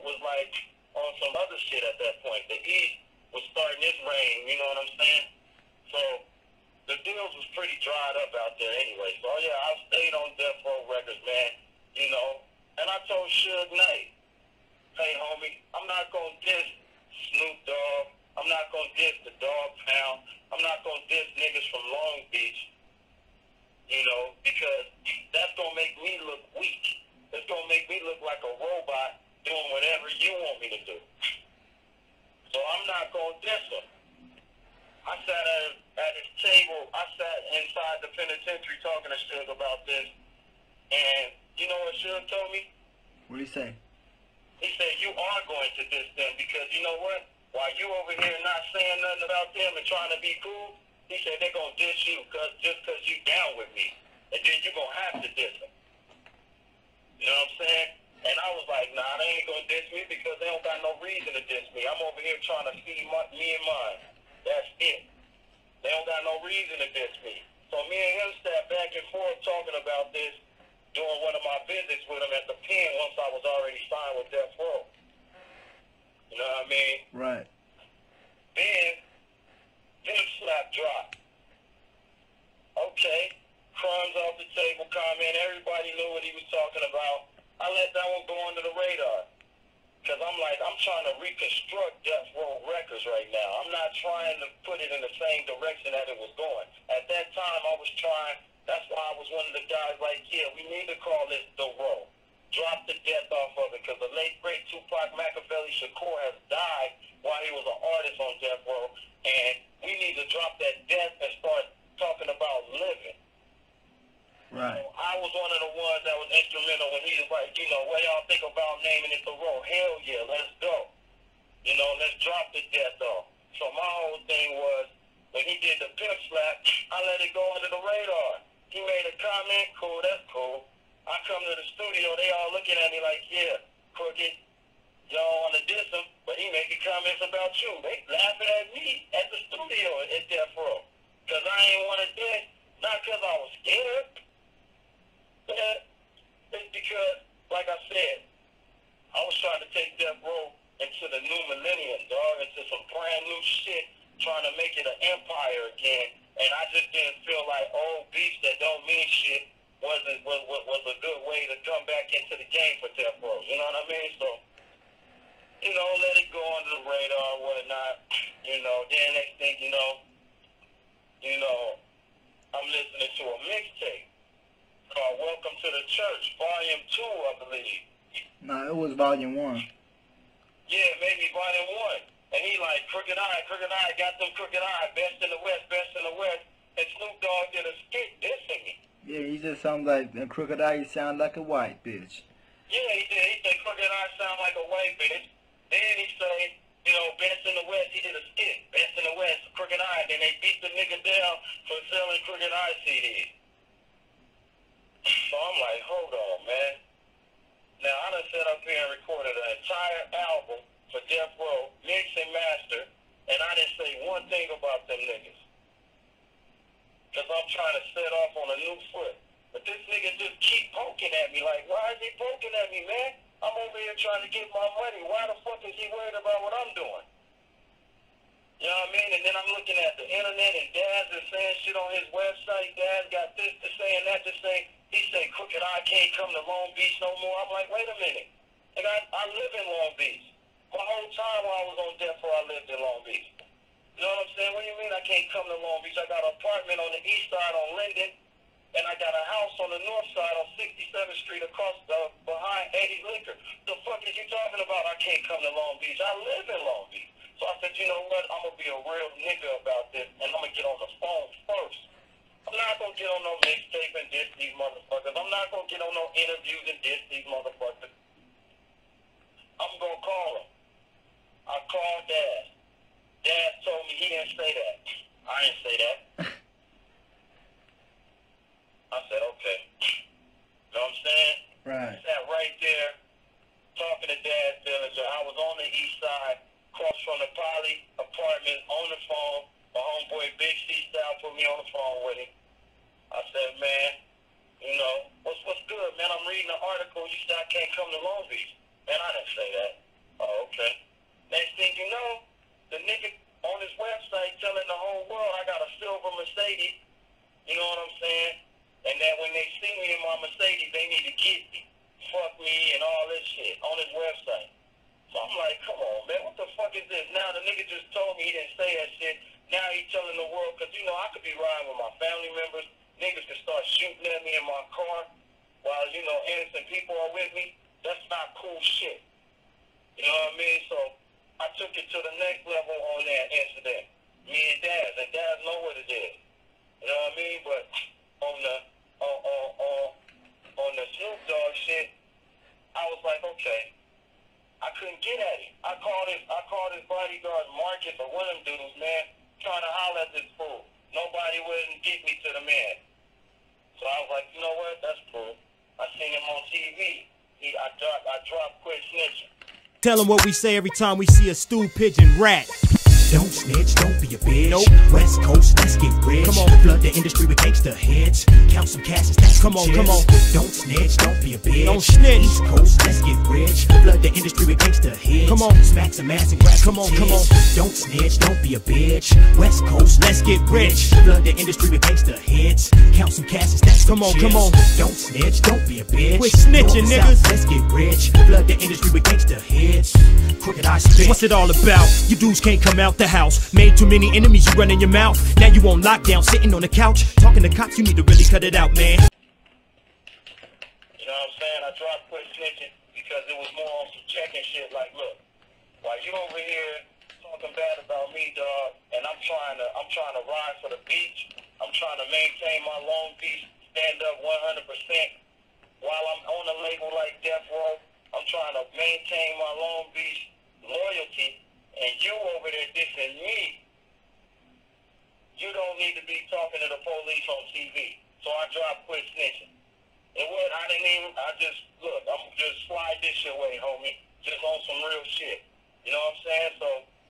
was like on some other shit at that point. The East was starting its reign, you know what I'm saying? So the deals was pretty dried up out there anyway. So yeah, I stayed on Death Row Records, man, you know. And I told Suge Knight, hey homie, I'm not gonna diss Snoop Dogg. I'm not gonna diss the Dogg Pound. I'm not gonna diss niggas from Long Beach, you know, because that's gonna make me look weak. It's gonna make me look like a robot doing whatever you want me to do. So I'm not gonna diss him. I sat at his table. I sat inside the penitentiary talking to Suge about this, and you know what Suge told me? What did he say? He said, you are going to diss them because you know what? While you over here not saying nothing about them and trying to be cool, he said they're going to diss you just because you down with me. And then you're going to have to diss them. You know what I'm saying? And I was like, nah, they ain't going to diss me because they don't got no reason to diss me. I'm over here trying to feed me and mine. That's it. They don't got no reason to diss me. So me and him sat back and forth talking about this during one of my visits with him at the pen once I was already signed with Death Row. You know what I mean? Right. Then, slap drop. Okay, crumbs off the table comment. Everybody knew what he was talking about. I let that one go under the radar. Because I'm like, I'm trying to reconstruct Death Row Records right now. I'm not trying to put it in the same direction that it was going. At that time, I was trying, that's why I was one of the guys like, yeah, we need to call this The Row. Drop the death off of it, because the late, great Tupac Machiavelli Shakur has died while he was an artist on Death Row, and we need to drop that death and start talking about living. Right. So I was one of the ones that was instrumental when he was like, you know, what y'all think about naming it The Row? Hell yeah, let's go. You know, let's drop the death off. So my whole thing was, when he did the pimp slap, I let it go under the radar. He made a comment, cool, that's cool. I come to the studio, they all looking at me like, yeah, Crooked, y'all want to diss him, but he making comments about you. They laughing at me at the studio at Death Row. Because I ain't want to diss, not because I was scared. It's because, like I said, I was trying to take Death Row into the new millennium, dog, into some brand new shit, trying to make it an empire again. And I just didn't feel like old beefs that don't mean shit was a good way to come back into the game for Death Row. You know what I mean? So, you know, let it go under the radar or whatnot. You know, then next thing you know, I'm listening to a mixtape called Welcome to the Church, Volume 2, I believe. No, it was Volume 1. Yeah, maybe Volume 1. And he like, Crooked Eye, got them Crooked Eye, best in the West. And Snoop Dogg did a skit dissing me. Yeah, he just sounds like a Crooked Eye. He sound like a white bitch. Yeah, he did. He said Crooked Eye sound like a white bitch. Then he said, you know, best in the West. He did a skit, best in the West, Crooked Eye. Then they beat the nigga down for selling Crooked Eye CDs. So I'm like, hold on, man. Now, I done set up here and recorded an entire album for Death Row, mix and master, and I didn't say one thing about them niggas. Because I'm trying to set off on a new foot. But this nigga just keep poking at me like, why is he poking at me, man? I'm over here trying to get my money. Why the fuck is he worried about what I'm doing? You know what I mean? And then I'm looking at the internet and Daz is saying shit on his website. Daz got this to say and that to say. He said, Crooked Eye can't come to Long Beach no more. I'm like, wait a minute. Like, I live in Long Beach. My whole time while I was on Death Row, I lived in Long Beach. You know what I'm saying? What do you mean I can't come to Long Beach? I got an apartment on the east side on Linden, and I got a house on the north side on 67th Street across behind Eddie's Liquor. The fuck is you talking about? I can't come to Long Beach. I live in Long Beach. So I said, you know what? I'm going to be a real nigga about this, and I'm going to get on the phone first. I'm not going to get on no mixtape and diss these motherfuckers. I'm not going to get on no interviews and diss these motherfuckers. I'm going to call them. I called Dad. Dad told me he didn't say that. I didn't say that. I said, okay. You know what I'm saying? Right. I sat right there talking to Dad Dillinger. I was on the east side, across from the Poly apartment, on the phone. My homeboy Big C Style put me on the phone with him. I said, man, you know, what's good, man? I'm reading the article. You said I can't come to Long Beach. Man, I didn't say that. Oh, okay. Next thing you know, the nigga on his website telling the whole world I got a silver Mercedes, you know what I'm saying? And that when they see me in my Mercedes, they need to get me, fuck me, and all this shit on his website. So I'm like, come on, man, what the fuck is this? Now the nigga just told me he didn't say that shit. Now he's telling the world, because, you know, I could be riding with my family members. Niggas can start shooting at me in my car while, you know, innocent people are with me. That's not cool shit. You know what I mean? So I took it to the next level on that incident. Me and Daz know what it is. You know what I mean? But on the Snoop Dogg shit, I was like, okay. I couldn't get at him. I called his bodyguard Marcus or one of them dudes, man, trying to holler at this fool. Nobody wouldn't get me to the man. So I was like, you know what? That's cool. I seen him on TV. I dropped quit snitching. Tell him what we say every time we see a stool pigeon rat. Don't snitch, don't be a bitch. Nope. West Coast, let's get rich. Come on. Flood the industry with gangsta hits. Count some cash, that's Come on, come on. Don't snitch, don't be a bitch. Don't snitch. East Coast, let's get rich. Flood the industry with gangsta hits. Come on. Smack some ass and grab Come on, some come on. tits. Don't snitch, don't be a bitch. West Coast, let's get rich. Flood the industry with gangsta hits. Count some cash, that's Come on, come on. Don't snitch, don't be a bitch. Quit snitching, North and niggas. South, let's get rich. Flood the industry with gangsta hits. Crooked eye spit. What's it all about? You dudes can't come out the house. Made too many enemies, you run in your mouth. Now you on lockdown, sitting on the couch. Talking to cops, you need to really cut it out, man. You know what I'm saying? I dropped quit snitching because it was more on some checking shit like, look, while you over here talking bad about me, dog, and I'm trying to ride for the beach, I'm trying to maintain my Long Beach stand up 100%. While I'm on a label like Death Row, I'm trying to maintain my Long Beach loyalty, and you over there dissing me. You don't need to be talking to the police on TV. So I dropped quit snitching. I'm just slide this your way, homie. Just on some real shit. You know what I'm saying? So